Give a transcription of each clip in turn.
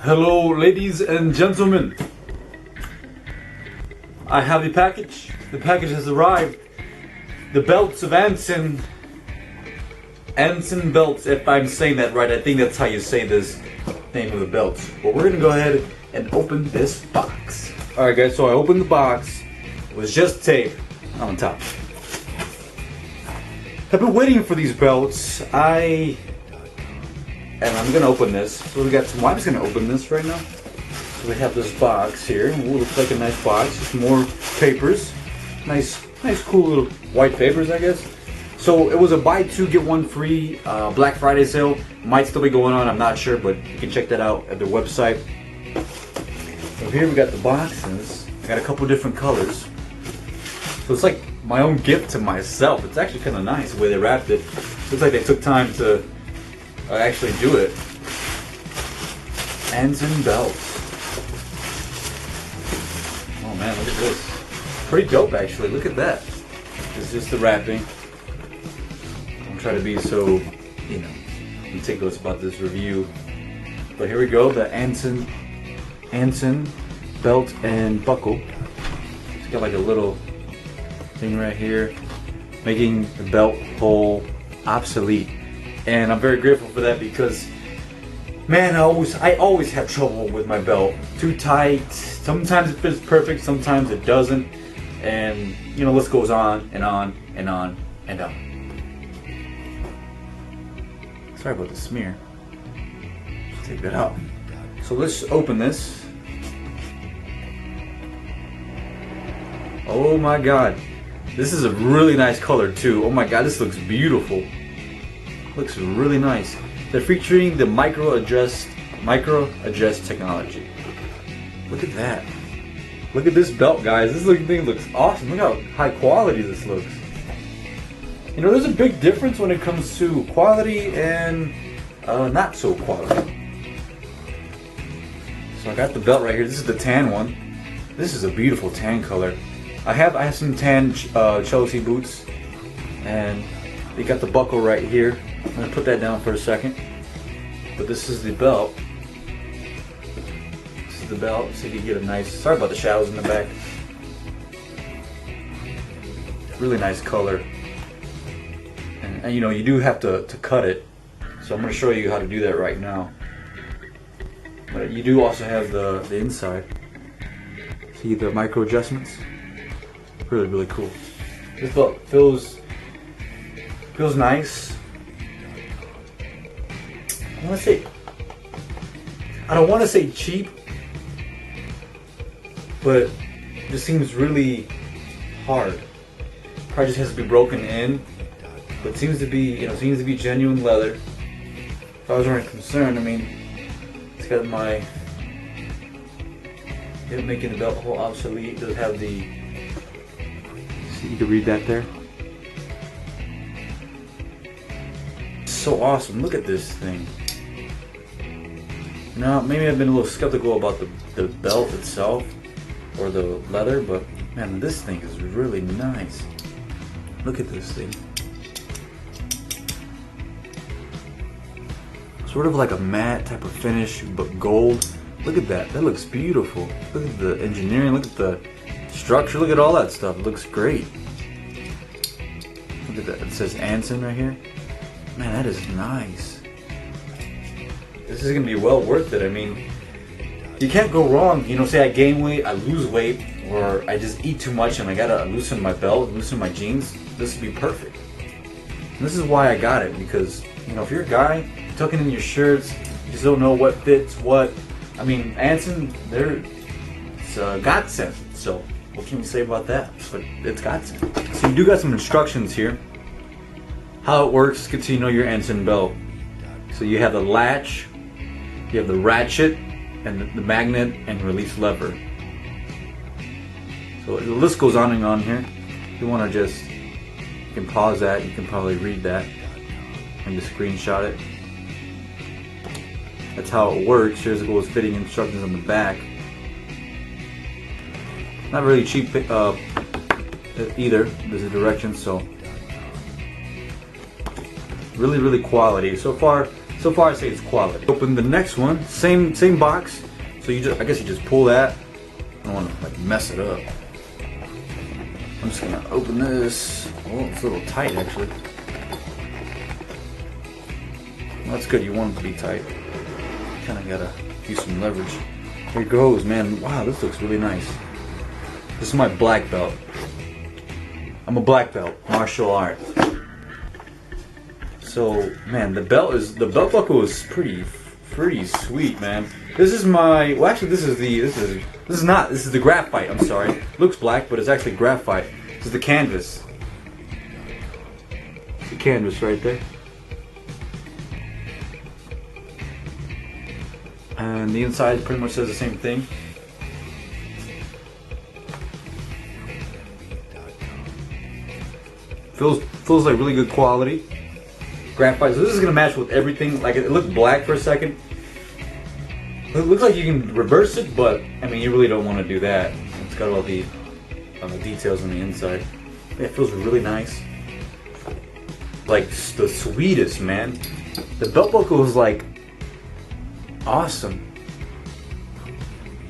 Hello, ladies and gentlemen. I have the package. The package has arrived. The belts of Anson. Anson belts, if I'm saying that right. I think that's how you say this name of the belts. But we're gonna go ahead and open this box. Alright guys, so I opened the box. It was just tape on top. I've been waiting for these belts. I'm gonna open this. So we got some. I'm just gonna open this right now. So we have this box here. Ooh, looks like a nice box. Just more papers. Nice, cool little white papers, I guess. So it was a buy two get one free Black Friday sale. Might still be going on. I'm not sure, but you can check that out at their website. So here we got the boxes. Got a couple different colors. So it's like my own gift to myself. It's actually kind of nice the way they wrapped it. Looks like they took time to actually do it. Anson belts. Oh man, look at this. Pretty dope actually. Look at that. It's just the wrapping. Don't try to be so, meticulous about this review. But here we go, the Anson belt and buckle. It's got like a little thing right here, making the belt hole obsolete. And I'm very grateful for that because, man, I always have trouble with my belt. Too tight. Sometimes it fits perfect, sometimes it doesn't. And the list goes on and on and on and on. Sorry about the smear. Let's take that out. So let's open this. Oh my god. This is a really nice color too. Oh my god, this looks beautiful. Looks really nice. They're featuring the micro adjust technology. Look at that. Look at this belt, guys. This thing looks awesome. Look how high quality this looks. There's a big difference when it comes to quality and not so quality. So I got the belt right here. This is the tan one. This is a beautiful tan color. I have some tan Chelsea boots, and they got the buckle right here. I'm gonna put that down for a second. But this is the belt. This is the belt, so you can get a nice. Sorry about the shadows in the back. Really nice color. And you do have to cut it. So I'm gonna show you how to do that right now. But you do also have the inside. See the micro adjustments? Really cool. This belt feels nice. I don't want to say cheap, but it just seems really hard. Probably just has to be broken in, but seems to be genuine leather. If I was really concerned, it's got making the belt hole obsolete. It does have the. See, you can read that there. So awesome. Look at this thing. Now, maybe I've been a little skeptical about the belt itself or the leather, but man, this thing is really nice. Look at this thing. Sort of like a matte type of finish, but gold. Look at that. That looks beautiful. Look at the engineering. Look at the structure. Look at all that stuff. It looks great. Look at that. It says Anson right here. Man, that is nice. This is gonna be well worth it. You can't go wrong. Say I gain weight, I lose weight, or I just eat too much and I gotta loosen my belt, loosen my jeans. This would be perfect. And this is why I got it, because if you're a guy tucking in your shirts, you just don't know what fits what. Anson, it's a godsend. So what can you say about that? But it's godsend. So you do got some instructions here. How it works, get to know your Anson belt. So you have the latch, you have the ratchet, and the magnet and release lever. So the list goes on and on here. If you want to you can pause that. You can probably read that and just screenshot it. That's how it works. Here's the fitting instructions on the back. Not really cheap either. There's a direction, so really quality. So far, So far, I say it's quality. Open the next one, same box. So I guess you just pull that. I don't want to like mess it up. I'm just gonna open this. Oh, it's a little tight actually. Well, that's good. You want it to be tight. Kind of gotta use some leverage. Here it goes, man. Wow, this looks really nice. This is my black belt. I'm a black belt, martial arts. So, man, the belt buckle is pretty sweet, man. This is my, well, actually, this is the graphite. I'm sorry. It looks black, but it's actually graphite. This is the canvas. It's the canvas right there. And the inside pretty much says the same thing. Feels like really good quality. Graphite. So this is gonna match with everything. Like it looked black for a second. It looks like you can reverse it, but I mean you really don't want to do that. It's got all the details on the inside. Yeah, it feels really nice. Like the sweetest, man. The belt buckle is like awesome.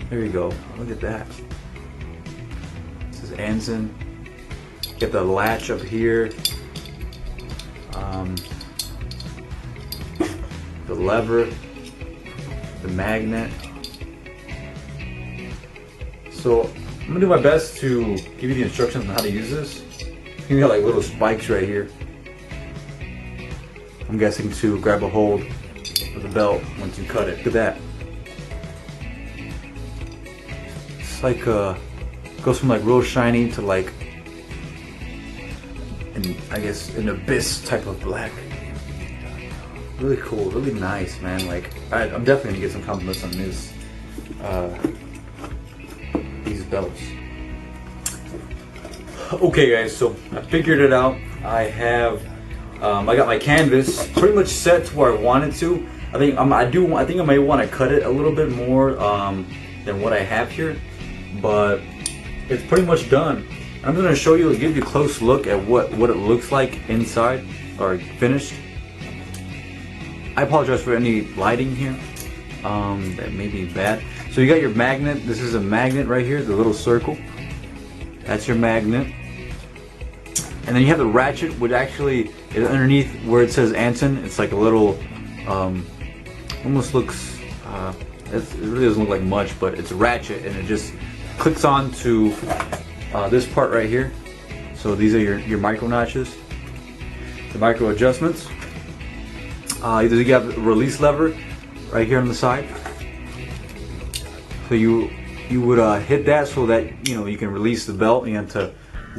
There you go. Look at that. This is Anson. Get the latch up here. The lever, the magnet. So I'm gonna do my best to give you the instructions on how to use this. You got like little spikes right here. I'm guessing to grab a hold of the belt once you cut it. Look at that. It's like goes from like real shiny to like I guess an abyss type of black. Really cool, really nice, man. Like I'm definitely gonna get some compliments on this, these belts. Okay, guys, so I figured it out. I got my canvas pretty much set to where I want it to. I think I may want to cut it a little bit more than what I have here, but it's pretty much done. I'm going to show you, give you a close look at what it looks like inside or finished. I apologize for any lighting here that may be bad. So you got your magnet. This is a magnet right here, the little circle. That's your magnet. And then you have the ratchet, which actually is underneath where it says Anson. It's like a little, almost looks, it really doesn't look like much, but it's a ratchet, and it just clicks on to this part right here. So these are your micro notches, the micro adjustments. You have a release lever right here on the side. So you would hit that so that you can release the belt and to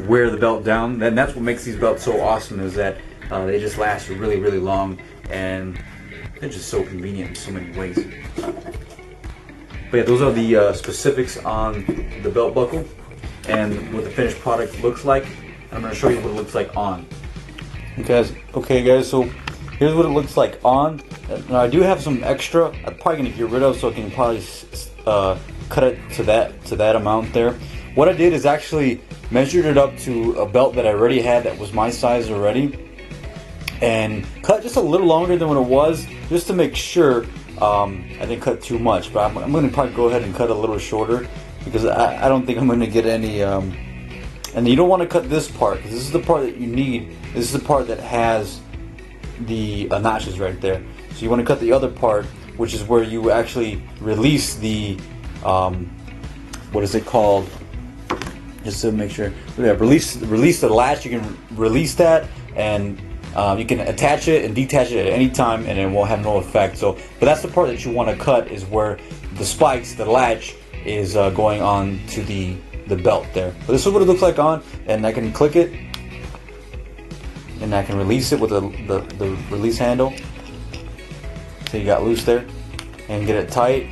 wear the belt down. And that's what makes these belts so awesome, is that they just last really, really long, and they're just so convenient in so many ways. But yeah, those are the specifics on the belt buckle and what the finished product looks like. And I'm going to show you what it looks like on. Okay guys, so here's what it looks like on. Now I do have some extra I'm probably going to get rid of, so I can probably cut it to that amount there. What I did is actually measured it up to a belt that I already had that was my size already, and cut just a little longer than what it was, just to make sure I didn't cut too much. But I'm going to probably go ahead and cut a little shorter, because I don't think I'm going to get any and you don't want to cut this part, because this is the part that you need. This is the part that has the notches right there. So you want to cut the other part, which is where you actually release the what is it called, just to make sure, release the latch. You can release that, and you can attach it and detach it at any time, and it won't have no effect. So, but that's the part that you want to cut, is where the spikes, the latch, is going on to the belt there. But this is what it looks like on, and I can click it, and I can release it with the release handle. So you got loose there, and get it tight.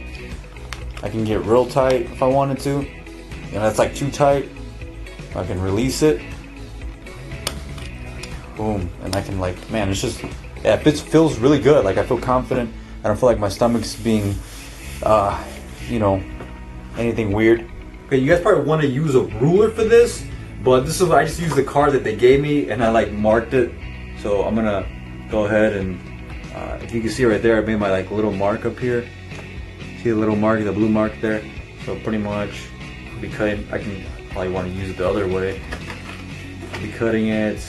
I can get real tight if I wanted to, and that's like too tight. I can release it. Boom, and I can, like, man, it's just, yeah, it feels really good. Like, I feel confident. I don't feel like my stomach's being, anything weird. Okay, you guys probably want to use a ruler for this, but this is, I just used the card that they gave me, and I like marked it. So I'm gonna go ahead and If you can see right there, I made my like little mark up here. See the little mark, the blue mark there? So pretty much, I'll be cutting, I can probably want to use it the other way. I'll be cutting it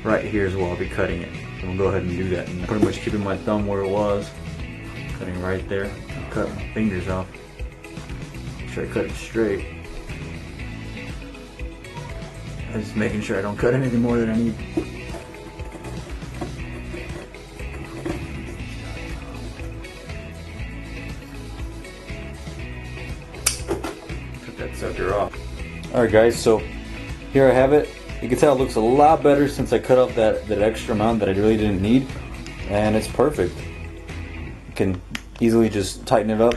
right here as well. I'll be cutting it. So we'll go ahead and do that. And pretty much keeping my thumb where it was. Cutting right there. I'll cut my fingers off. Make sure I cut it straight. I'm just making sure I don't cut anything more than I need. Cut that sucker off. Alright guys, so here I have it. You can tell it looks a lot better since I cut off that extra amount that I really didn't need. And it's perfect. You can easily just tighten it up.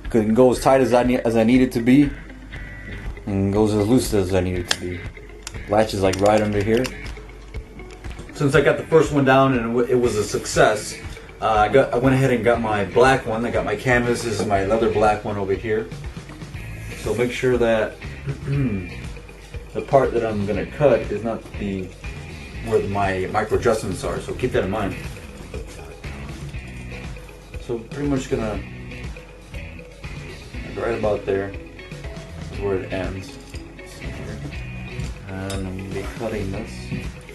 It can go as tight as I need it to be. And goes as loose as I need it to be. Latch is like right under here. Since I got the first one down and it was a success, I went ahead and got my black one. I got my canvas. This is my leather black one over here. So make sure that the part that I'm gonna cut is not where my micro adjustments are. So keep that in mind. So pretty much gonna like right about there. Where it ends. And I'm going to be cutting this.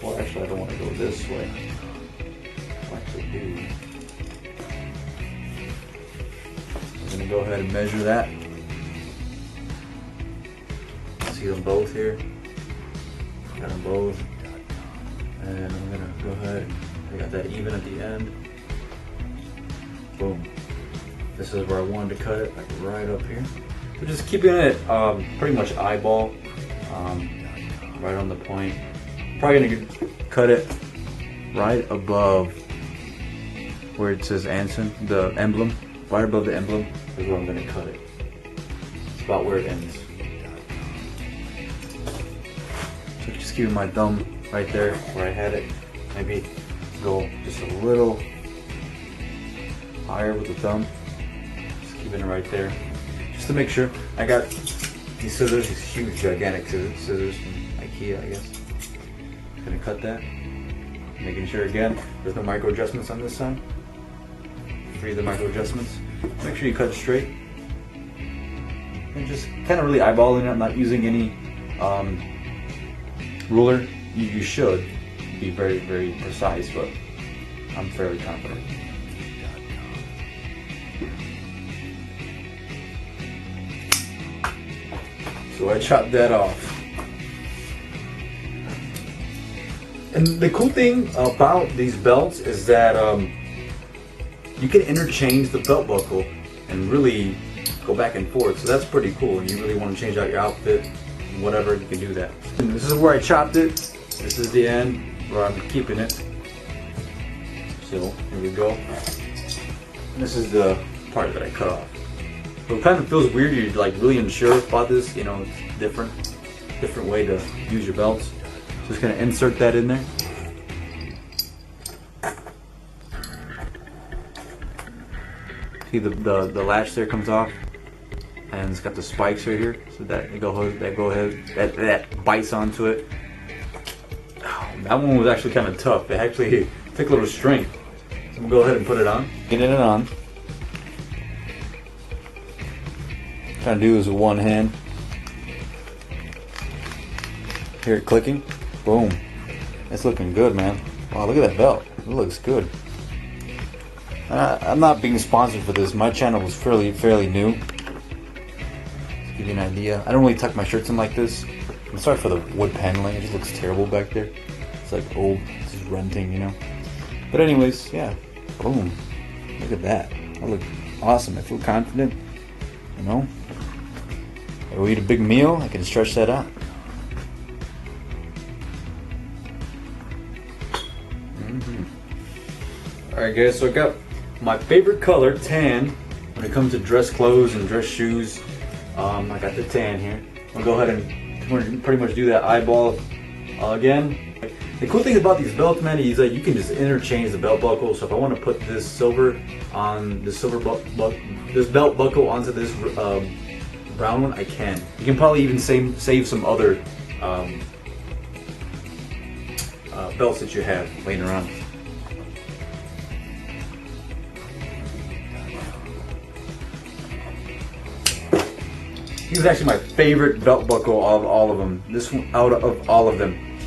Well, actually, I don't want to go this way. I'll actually do. I'm going to go ahead and measure that. See them both here. Got them both. And I'm going to go ahead. I got that even at the end. Boom. This is where I wanted to cut it, like right up here. So just keeping it pretty much eyeball, right on the point. Probably gonna cut it right above where it says Anson, the emblem. Right above the emblem is where I'm gonna cut it. It's about where it ends. So just keeping my thumb right there where I had it. Maybe go just a little higher with the thumb. Just keeping it right there. Just to make sure. I got these scissors, these huge gigantic scissors from IKEA, I guess. Gonna cut that. Making sure again, there's no micro adjustments on this side. Free of the micro adjustments. Make sure you cut straight. And just kind of really eyeballing it, not using any ruler. You should be very, very precise, but I'm fairly confident. So I chopped that off. And the cool thing about these belts is that you can interchange the belt buckle and really go back and forth. So that's pretty cool. And you really want to change out your outfit, whatever, you can do that. And this is where I chopped it. This is the end where I'm keeping it. So here we go. And this is the part that I cut off. So it kind of feels weird. You're like really unsure about this. You know, it's different way to use your belts. Just gonna insert that in there. See the latch there comes off, and it's got the spikes right here. So that bites onto it. Oh, that one was actually kind of tough. It actually took a little strength. So I'm gonna go ahead and put it on. Getting it on. Trying to do this with one hand. Hear it clicking? Boom. It's looking good, man. Wow, look at that belt. It looks good. I'm not being sponsored for this. My channel was fairly new. To give you an idea. I don't really tuck my shirts in like this. I'm sorry for the wood paneling. It just looks terrible back there. It's like old. It's just renting, you know. But anyways, yeah. Boom. Look at that. I look awesome. I feel confident. You know. If we eat a big meal, I can stretch that out. Alright guys, so I got my favorite color, tan, when it comes to dress clothes and dress shoes. I got the tan here. I'll go ahead and pretty much do that eyeball again. The cool thing about these belts, man, is that you can just interchange the belt buckle. So if I want to put this silver on this this belt buckle onto this brown one, I can. You can probably even save some other belts that you have laying around. This is actually my favorite belt buckle of all of them. This one out of all of them.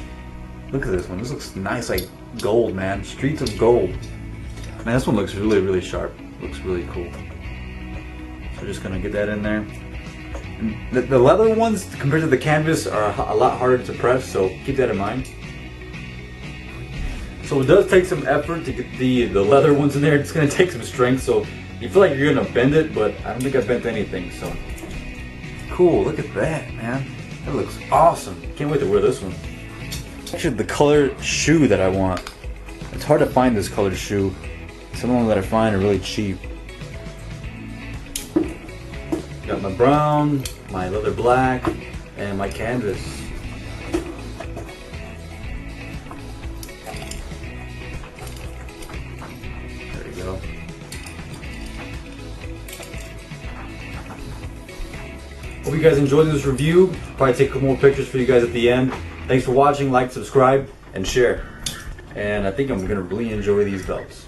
Look at this one. This looks nice, like gold, man. Streets of gold. Man, this one looks really, really sharp. Looks really cool. So just gonna get that in there. And the leather ones compared to the canvas are a lot harder to press, so keep that in mind. So it does take some effort to get the leather ones in there. It's gonna take some strength, so you feel like you're gonna bend it, but I don't think I bent anything. So cool. Look at that, man. That looks awesome. Can't wait to wear this one. Actually, the colored shoe that I want. It's hard to find this colored shoe. Some of them that I find are really cheap. Got my brown, my leather black, and my canvas. There we go. Hope you guys enjoyed this review. Probably take a couple more pictures for you guys at the end. Thanks for watching. Like, subscribe, and share. And I think I'm gonna really enjoy these belts.